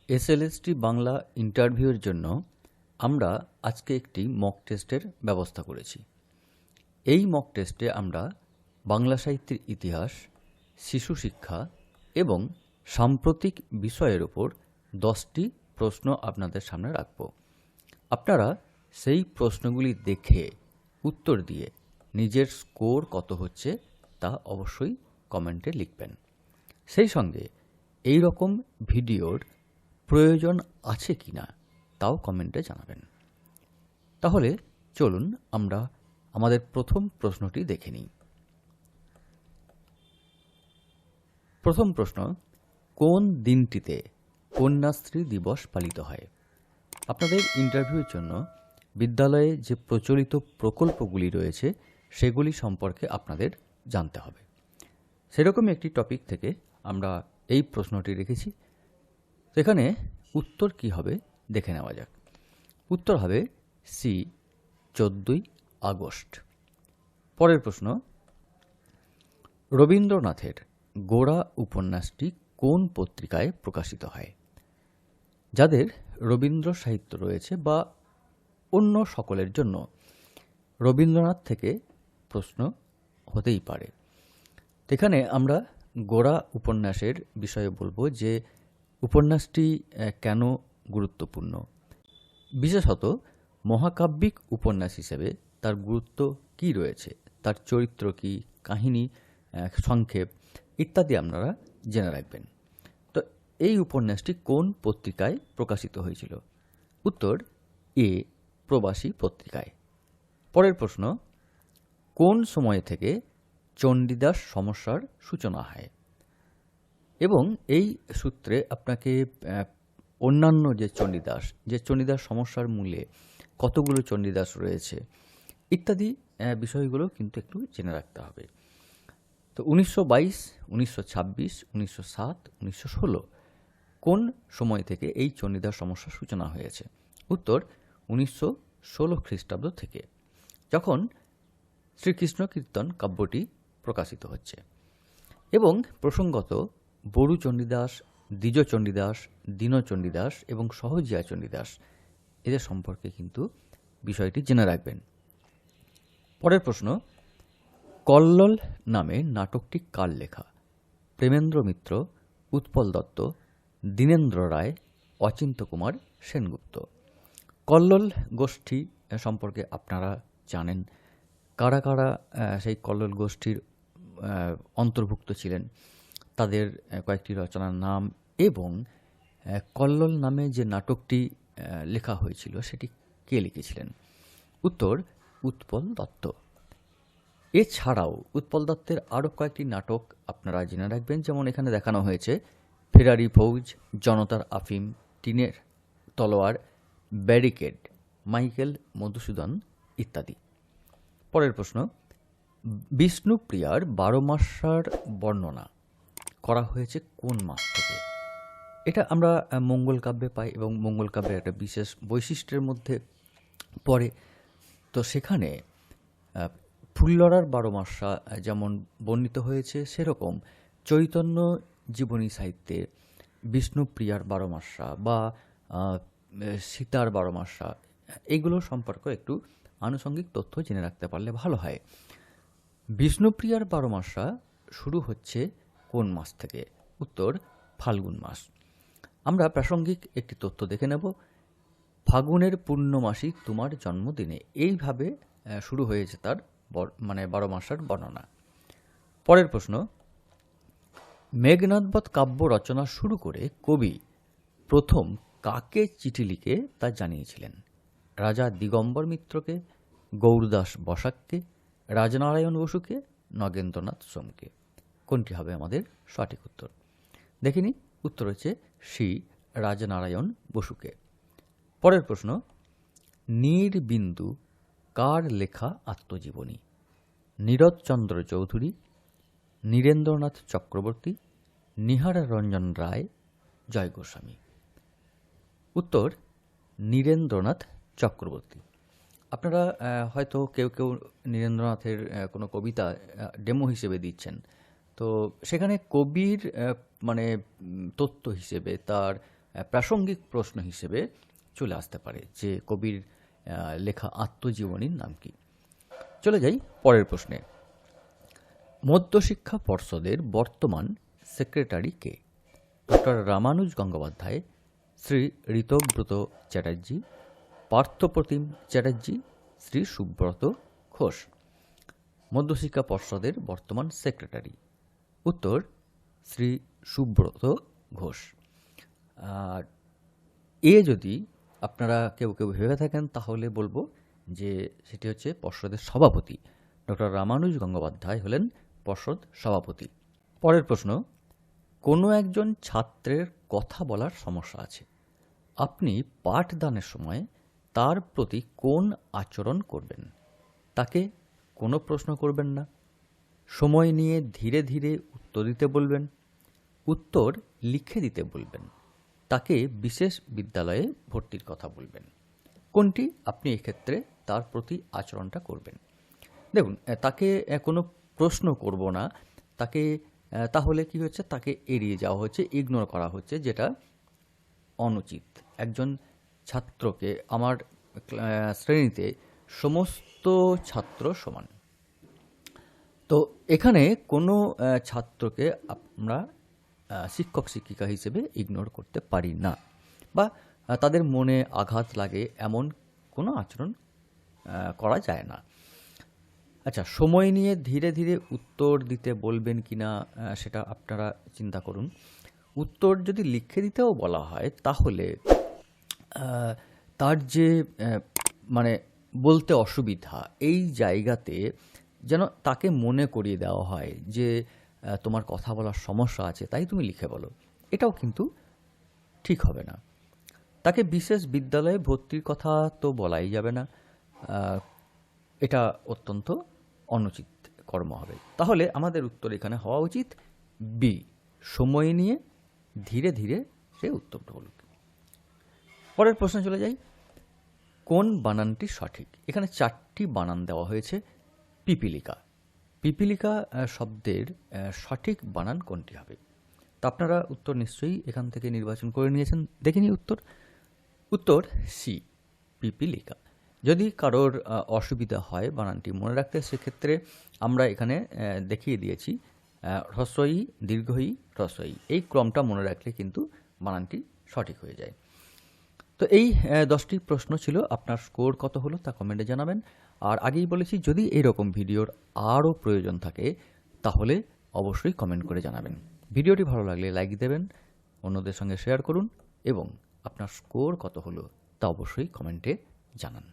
SLST Bangla ইন্টারভিউয়ের জন্য আমরা আজকে একটি মক টেস্টের ব্যবস্থা করেছি। এই মক টেস্টে আমরা বাংলা সাহিত্যের ইতিহাস, শিশু শিক্ষা এবং সাম্প্রতিক বিষয়ের উপর 10টি প্রশ্ন আপনাদের সামনে রাখব। আপনারা সেই প্রশ্নগুলি দেখে উত্তর দিয়ে নিজের স্কোর কত হচ্ছে তা অবশ্যই কমেন্টে লিখবেন। সেই সঙ্গে এই রকম ভিডিওর প্রয়োজন আছে কি না তাও কমেন্টে জানাবেন। তাহলে চলুন আমরা আমাদের প্রথম প্রশ্নটি দেখে নিই। প্রথম প্রশ্ন, কোন দিনটিতে কন্যাশ্রী দিবস পালিত হয়? আপনাদের ইন্টারভিউর জন্য বিদ্যালয়ে যে প্রচলিত প্রকল্পগুলি রয়েছে সেগুলি সম্পর্কে আপনাদের জানতে হবে। সেরকম একটি টপিক থেকে আমরা এই প্রশ্নটি রেখেছি। এখানে উত্তর কি হবে দেখে নেওয়া যাক। উত্তর হবে সি, 14ই আগস্ট। পরের প্রশ্ন, রবীন্দ্রনাথের গোরা উপন্যাসটি কোন পত্রিকায় প্রকাশিত হয়? যাদের রবীন্দ্র সাহিত্য রয়েছে বা অন্য সকলের জন্য রবীন্দ্রনাথ থেকে প্রশ্ন হতেই পারে। এখানে আমরা গোরা উপন্যাসের বিষয়ে বলবো যে উপন্যাসটি কেন গুরুত্বপূর্ণ, বিশেষত মহাকাব্যিক উপন্যাস হিসেবে তার গুরুত্ব কি রয়েছে, তার চরিত্র কি, কাহিনী, সংক্ষেপ ইত্যাদি আপনারা জেনে রাখবেন। তো এই উপন্যাসটি কোন পত্রিকায় প্রকাশিত হয়েছিল? উত্তর এ, প্রবাসী পত্রিকায়। পরের প্রশ্ন, কোন সময় থেকে চণ্ডীদাস সমস্যার সূচনা হয়? এবং এই সূত্রে আপনাকে অন্যান্য যে চণ্ডীদাস সমস্যার মূলে কতগুলো চণ্ডীদাস রয়েছে ইত্যাদি বিষয়গুলো কিন্তু একটু জেনে রাখতে হবে। তো 1922, 1926, 1907, 1916 কোন সময় থেকে এই চণ্ডীদাস সমস্যার সূচনা হয়েছে? উত্তর 1916 খ্রিস্টাব্দ থেকে, যখন শ্রীকৃষ্ণ কীর্তন কাব্যটি প্রকাশিত হচ্ছে। এবং প্রসঙ্গত বড়ু চণ্ডীদাস, দ্বিজ চণ্ডীদাস, দীন চণ্ডীদাস এবং সহজিয়া চণ্ডীদাস এদের সম্পর্কে কিন্তু বিষয়টি জেনে রাখবেন। পরের প্রশ্ন, কল্লোল নামে নাটকটি কার লেখা? প্রেমেন্দ্র মিত্র, উৎপল দত্ত, দীনেন্দ্র রায়, অচিন্ত্য কুমার সেনগুপ্ত। কল্লোল গোষ্ঠী সম্পর্কে আপনারা জানেন। কারা কারা সেই কল্লোল গোষ্ঠীর অন্তর্ভুক্ত ছিলেন, তাদের কয়েকটি রচনার নাম এবং কল্লোল নামে যে নাটকটি লেখা হয়েছিল সেটি কে লিখেছিলেন? উত্তর উৎপল দত্ত। এছাড়াও উৎপল দত্তের আরও কয়েকটি নাটক আপনারা জেনে রাখবেন, যেমন এখানে দেখানো হয়েছে ফেরারি ফৌজ, জনতার আফিম, টিনের তলোয়ার, ব্যারিকেড, মাইকেল মধুসূদন ইত্যাদি। পরের প্রশ্ন, বিষ্ণুপ্রিয়ার 12 মাসার বর্ণনা করা হয়েছে কোন মাস থেকে? এটা আমরা মঙ্গল কাব্যে পাই এবং মঙ্গল কাব্যের একটা বিশেষ বৈশিষ্ট্যের মধ্যে পড়ে। তো সেখানে ফুল্লরার 12 মাসা যেমন বর্ণিত হয়েছে, সেরকম চৈতন্য জীবনী সাহিত্যে বিষ্ণুপ্রিয়ার 12 মাসা বা সীতার 12 মাসা এগুলো সম্পর্কে একটু আনুষঙ্গিক তথ্য জেনে রাখতে পারলে ভালো হয়। বিষ্ণুপ্রিয়ার 12 মাসা শুরু হচ্ছে কোন মাস থেকে? উত্তর ফাল্গুন মাস। আমরা প্রাসঙ্গিক একটি তথ্য দেখে নেব। ফাগুনের পূর্ণমাসী তোমার জন্মদিনে, এইভাবে শুরু হয়েছে তার 12 মাসার বর্ণনা। পরের প্রশ্ন, মেঘনাদবধ কাব্য রচনা শুরু করে কবি প্রথম কাকে চিঠি লিখে তা জানিয়েছিলেন? রাজা দিগম্বর মিত্রকে, গৌরদাস বসাককে, রাজনারায়ণ বসুকে, নগেন্দ্রনাথ সোমকে। কোনটি হবে আমাদের সঠিক উত্তর? দেখিনি। উত্তর হচ্ছে সি, রাজনারায়ণ বসুকে। পরের প্রশ্ন, নীরবিন্দু কার লেখা আত্মজীবনী? নীরদচন্দ্র চৌধুরী, নীরেন্দ্রনাথ চক্রবর্তী, নিহার রঞ্জন রায়, জয় গোস্বামী। উত্তর নীরেন্দ্রনাথ চক্রবর্তী। আপনারা হয়তো কেউ কেউ নীরেন্দ্রনাথের কোনো কবিতা ডেমো হিসেবে দিচ্ছেন, তো সেখানে কবির তথ্য হিসেবে তার প্রাসঙ্গিক প্রশ্ন হিসেবে চলে আসতে পারে যে কবির লেখা আত্মজীবনীর নাম কি। চলে যাই পরের প্রশ্নে। মধ্যশিক্ষা পর্ষদের বর্তমান সেক্রেটারি কে? ডক্টর রামানুজ গঙ্গোপাধ্যায়, শ্রী ঋতব্রত চ্যাটার্জি, পার্থপ্রতিম চ্যাটার্জি, শ্রী সুব্রত ঘোষ। মধ্যশিক্ষা পর্ষদের বর্তমান সেক্রেটারি, উত্তর শ্রী সুব্রত ঘোষ। আর যদি আপনারা কেউ কেউ ভেবে থাকেন তাহলে বলবো যে সেটি হচ্ছে পর্ষদের সভাপতি। ডক্টর রামানুজ গঙ্গোপাধ্যায় হলেন পর্ষদ সভাপতি। পরের প্রশ্ন, কোনো একজন ছাত্রের কথা বলার সমস্যা আছে, আপনি পাঠদানের সময় তার প্রতি কোন আচরণ করবেন? তাকে কোনো প্রশ্ন করবেন না, সময় নিয়ে ধীরে ধীরে উত্তর দিতে বলবেন, উত্তর লিখে দিতে বলবেন, তাকে বিশেষ বিদ্যালয়ে ভর্তির কথা বলবেন। কোনটি আপনি এক্ষেত্রে তার প্রতি আচরণটা করবেন? দেখুন, তাকে কোনো প্রশ্ন করব না, তাকে তাহলে কি হচ্ছে, তাকে এড়িয়ে যাওয়া হচ্ছে, ইগনোর করা হচ্ছে, যেটা অনুচিত। একজন ছাত্রকে, আমার শ্রেণীতে সমস্ত ছাত্র সমান, তো এখানে কোনো ছাত্রকে আমরা শিক্ষক শিক্ষিকা হিসেবে ইগনোর করতে পারি না, বা তাদের মনে আঘাত লাগে এমন কোনো আচরণ করা যায় না। আচ্ছা, সময় নিয়ে ধীরে ধীরে উত্তর দিতে বলবেন কি না সেটা আপনারা চিন্তা করুন। উত্তর যদি লিখে দিতেও বলা হয় তাহলে তার যে মানে বলতে অসুবিধা, এই জায়গাতে যেন তাকে মনে করিয়ে দেওয়া হয় যে তোমার কথা বলার সমস্যা আছে, তাই তুমি লিখে বলো, এটাও কিন্তু ঠিক হবে না। তাকে বিশেষ বিদ্যালয়ে ভর্তির কথা তো বলাই যাবে না, এটা অত্যন্ত অনুচিত কর্ম হবে। তাহলে আমাদের উত্তর এখানে হওয়া উচিত বি, সময় নিয়ে ধীরে ধীরে সে উত্তরটা বলুক। পরের প্রশ্নে চলে যাই, কোন বানানটি সঠিক? এখানে 4টি বানান দেওয়া হয়েছে। পিপীলিকা, পিপীলিকা শব্দের সঠিক বানান কোনটি হবে? তা আপনারা উত্তর নিশ্চয়ই এখান থেকে নির্বাচন করে নিয়েছেন, দেখে নিই উত্তর। উত্তর সি, পিপীলিকা। যদি কারোর অসুবিধা হয় বানানটি মনে রাখতে, সেক্ষেত্রে আমরা এখানে দেখিয়ে দিয়েছি হ্রস্ব ই, দীর্ঘ ই, হ্রস্ব ই, এই ক্রমটা মনে রাখলে কিন্তু বানানটি সঠিক হয়ে যায়। তো এই 10টি প্রশ্ন ছিল। আপনার স্কোর কত হলো তা কমেন্টে জানাবেন। আর আগেই বলেছি, যদি এরকম ভিডিওর আরও প্রয়োজন থাকে তাহলে অবশ্যই কমেন্ট করে জানাবেন। ভিডিওটি ভালো লাগলে লাইক দেবেন, অন্যদের সঙ্গে শেয়ার করুন এবং আপনার স্কোর কত হলো তা অবশ্যই কমেন্টে জানান।